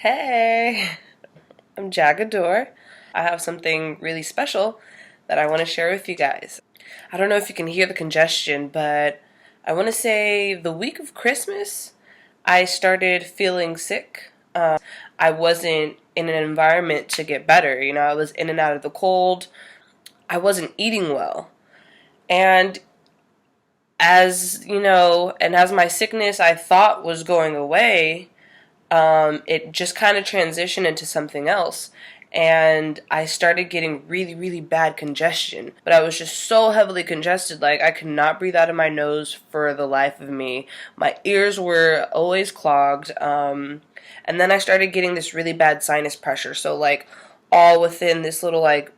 Hey, I'm Jagador. I have something really special that I want to share with you guys. I don't know if you can hear the congestion, but I want to say the week of Christmas, I started feeling sick. I wasn't in an environment to get better. I was in and out of the cold. I wasn't eating well. And as my sickness I thought was going away, it just kind of transitioned into something else. And I started getting really, really bad congestion. But I was just so heavily congested, like I could not breathe out of my nose for the life of me. My ears were always clogged. And then I started getting this really bad sinus pressure. So, like, all within this little, like,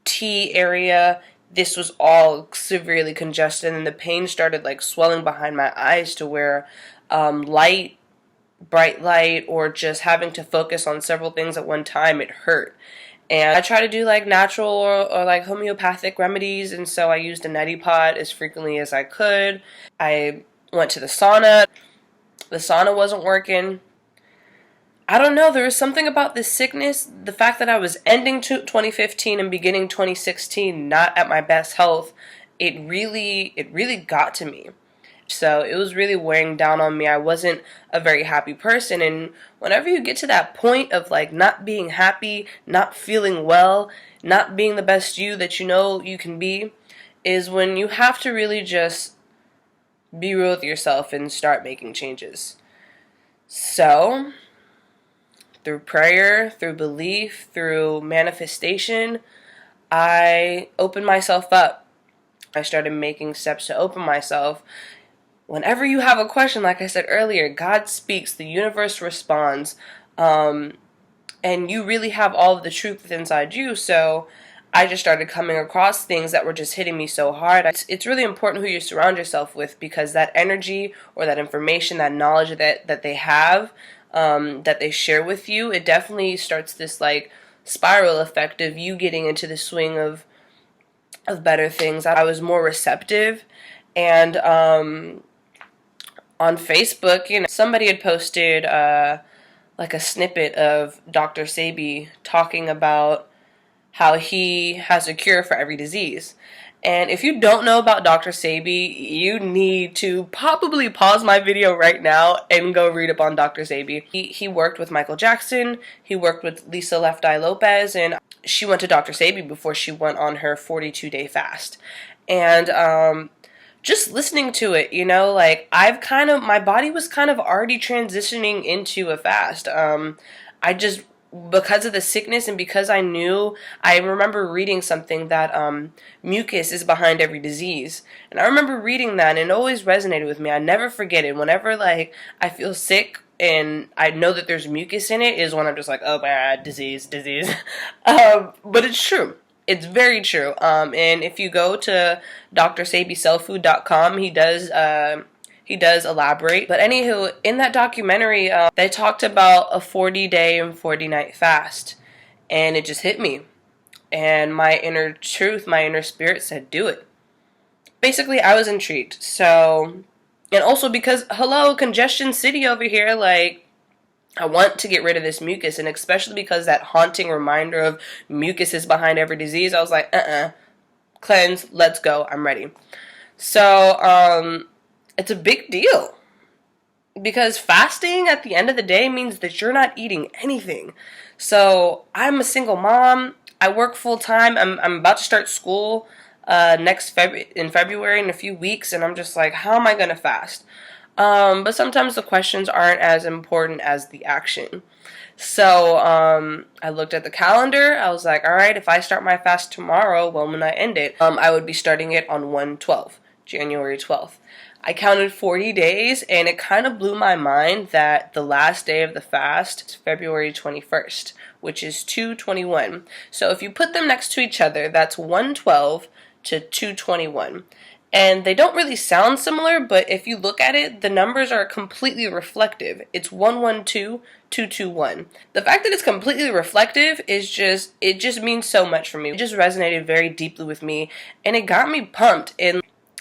T area, this was all severely congested. And the pain started, like, swelling behind my eyes to where bright light or just having to focus on several things at one time, it hurt. And I try to do like natural or like homeopathic remedies, and so I used a neti pot as frequently as I could. I went to the sauna. The sauna wasn't working. I don't know, there was something about this sickness, the fact that I was ending 2015 and beginning 2016 not at my best health, it really got to me. So it was really wearing down on me. I wasn't a very happy person. And whenever you get to that point of like not being happy, not feeling well, not being the best you that you know you can be, is when you have to really just be real with yourself and start making changes. So, through prayer, through belief, through manifestation, I opened myself up. I started making steps to open myself. Whenever you have a question, like I said earlier, God speaks, the universe responds, and you really have all of the truth inside you. So I just started coming across things that were just hitting me so hard. It's really important who you surround yourself with, because that energy or that information, that knowledge that they have, that they share with you, it definitely starts this like spiral effect of you getting into the swing of better things. I was more receptive, and on Facebook, somebody had posted like a snippet of Dr. Sebi talking about how he has a cure for every disease. And if you don't know about Dr. Sebi, you need to probably pause my video right now and go read up on Dr. Sebi. He worked with Michael Jackson, he worked with Lisa Left Eye Lopez, and she went to Dr. Sebi before she went on her 42-day fast. And just listening to it, like my body was kind of already transitioning into a fast. Because of the sickness and because I remember reading something that mucus is behind every disease. And I remember reading that, and it always resonated with me. I never forget it. Whenever like I feel sick and I know that there's mucus in it, is when I'm just like, oh my God, disease. But it's true. It's very true. And if you go to drsebiselffood.com, he does elaborate. But anywho, in that documentary, they talked about a 40-day and 40-night fast. And it just hit me. And my inner truth, my inner spirit said, do it. Basically, I was intrigued. So, and also because, hello, congestion city over here, like, I want to get rid of this mucus, and especially because that haunting reminder of mucus is behind every disease, I was like, cleanse, let's go, I'm ready. So, it's a big deal, because fasting at the end of the day means that you're not eating anything. So, I'm a single mom, I work full time, I'm about to start school in February in a few weeks, and I'm just like, how am I going to fast? But sometimes the questions aren't as important as the action. So, I looked at the calendar. I was like, all right, if I start my fast tomorrow, when I end it? I would be starting it on 1/12, January 12th. I counted 40 days, and it kind of blew my mind that the last day of the fast is February 21st, which is 2/21. So if you put them next to each other, that's 1/12 to 2/21. And they don't really sound similar, but if you look at it, the numbers are completely reflective. It's 112, 221. The fact that it's completely reflective it just means so much for me. It just resonated very deeply with me, and it got me pumped. And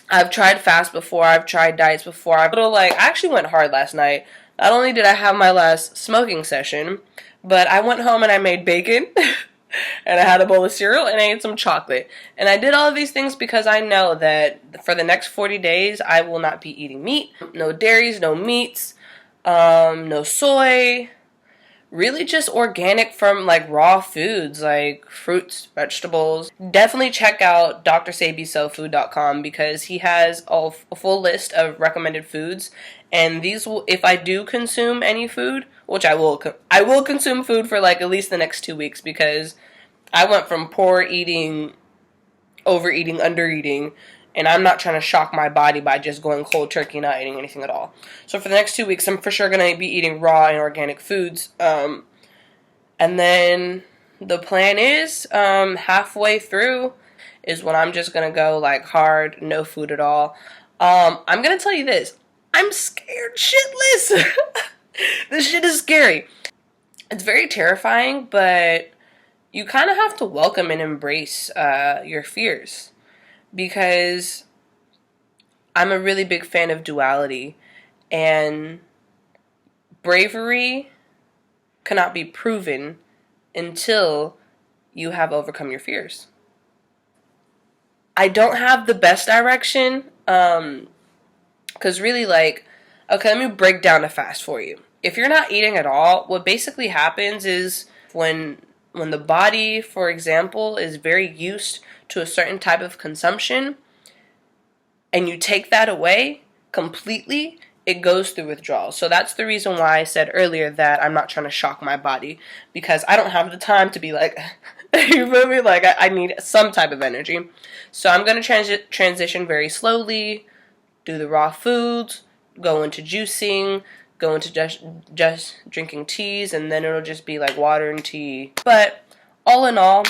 I've tried fast before, I've tried diets before. I actually went hard last night. Not only did I have my last smoking session, but I went home and I made bacon. And I had a bowl of cereal and I ate some chocolate. And I did all of these things because I know that for the next 40 days I will not be eating meat, no dairies, no meats, no soy, really just organic from like raw foods like fruits, vegetables. Definitely check out drsebisofood.com because he has a full list of recommended foods, and these will, if I do consume any food, which I will consume food for like at least the next 2 weeks because I went from poor eating, overeating, undereating, and I'm not trying to shock my body by just going cold turkey, not eating anything at all. So for the next 2 weeks, I'm for sure going to be eating raw and organic foods. And then the plan is halfway through is when I'm just going to go like hard, no food at all. I'm going to tell you this. I'm scared shitless. This shit is scary. It's very terrifying, but you kind of have to welcome and embrace your fears, because I'm a really big fan of duality, and bravery cannot be proven until you have overcome your fears. I don't have the best direction, because really, like, okay, let me break down a fast for you. If you're not eating at all, what basically happens is when the body, for example, is very used to a certain type of consumption, and you take that away completely, it goes through withdrawal. So that's the reason why I said earlier that I'm not trying to shock my body, because I don't have the time to be like, you feel me? Like, I need some type of energy. So I'm going to transition very slowly, do the raw foods, go into juicing, go into just drinking teas, and then it'll just be like water and tea. But all in all,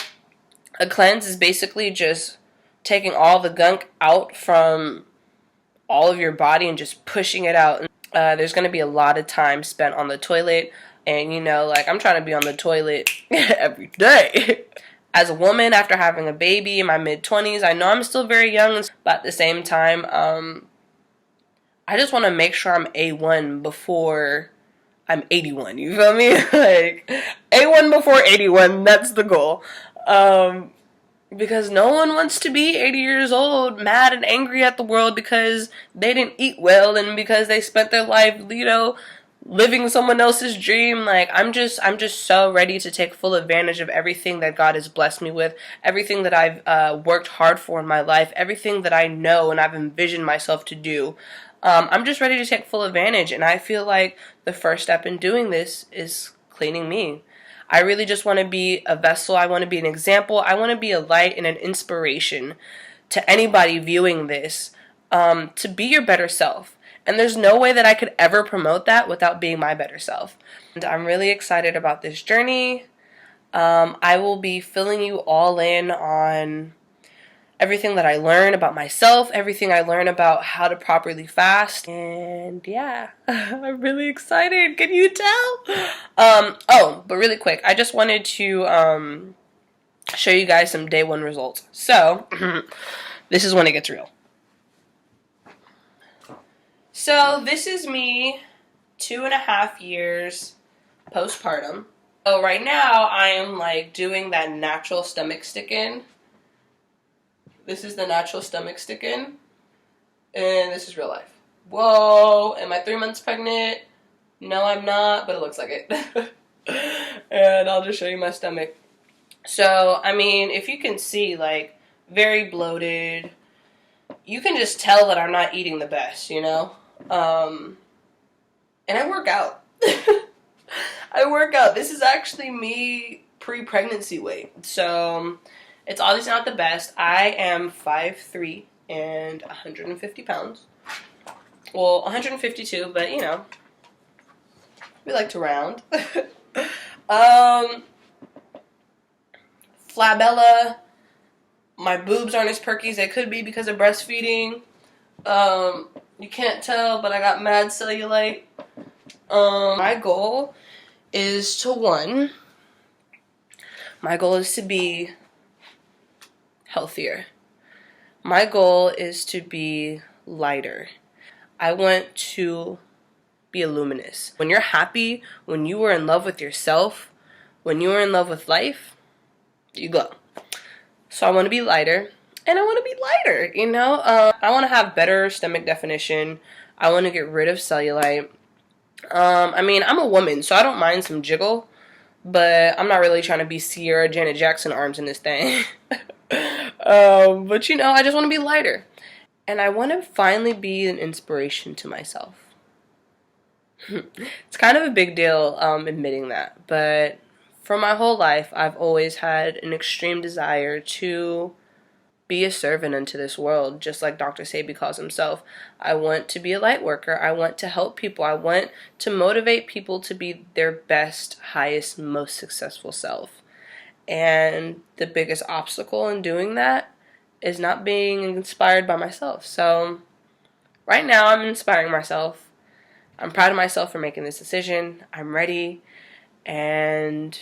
a cleanse is basically just taking all the gunk out from all of your body and just pushing it out. There's going to be a lot of time spent on the toilet, and you know, like, I'm trying to be on the toilet every day. As a woman, after having a baby in my mid-20s, I know I'm still very young, but at the same time, I just want to make sure I'm A1 before I'm 81. You feel me? Like, A1 before 81, that's the goal. Because no one wants to be 80 years old, mad and angry at the world because they didn't eat well and because they spent their life, you know, living someone else's dream. Like, I'm just so ready to take full advantage of everything that God has blessed me with, everything that I've worked hard for in my life, everything that I know and I've envisioned myself to do. I'm just ready to take full advantage, and I feel like the first step in doing this is cleaning me. I really just want to be a vessel. I want to be an example. I want to be a light and an inspiration to anybody viewing this, to be your better self. And there's no way that I could ever promote that without being my better self. And I'm really excited about this journey. I will be filling you all in on everything that I learn about myself, everything I learn about how to properly fast, and yeah, I'm really excited. Can you tell? Oh, but really quick, I just wanted to show you guys some day one results. So, this is when it gets real. So, this is me 2.5 years postpartum. So right now, I am like doing that natural stomach stick-in. This is the natural stomach stick-in, and this is real life. Whoa, am I 3 months pregnant? No, I'm not, but it looks like it. And I'll just show you my stomach. So, I mean, if you can see, like, very bloated. You can just tell that I'm not eating the best, you know? And I work out. I work out. This is actually me pre-pregnancy weight. So, it's obviously not the best. I am 5'3" and 150 pounds. Well, 152, but you know, we like to round. Flabella. My boobs aren't as perky as they could be because of breastfeeding. You can't tell, but I got mad cellulite. My goal is to my goal is to be healthier. My goal is to be lighter. I want to be a luminous. When you're happy, when you are in love with yourself, when you are in love with life, you glow. So I want to be lighter, and I want to be lighter, you know? I want to have better stomach definition. I want to get rid of cellulite. I mean, I'm a woman, so I don't mind some jiggle, but I'm not really trying to be Sierra Janet Jackson arms in this thing. But, you know, I just want to be lighter. And I want to finally be an inspiration to myself. It's kind of a big deal admitting that, but for my whole life, I've always had an extreme desire to be a servant unto this world, just like Dr. Sebi calls himself. I want to be a light worker. I want to help people. I want to motivate people to be their best, highest, most successful self. And the biggest obstacle in doing that is not being inspired by myself. So right now I'm inspiring myself. I'm proud of myself for making this decision. I'm ready. And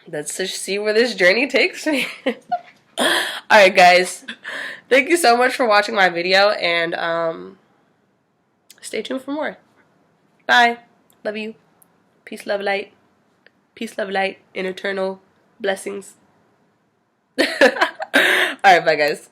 let's just see where this journey takes me. Alright guys, thank you so much for watching my video, and stay tuned for more. Bye. Love you. Peace, love, light. Peace, love, light, and eternal blessings. Alright, bye guys.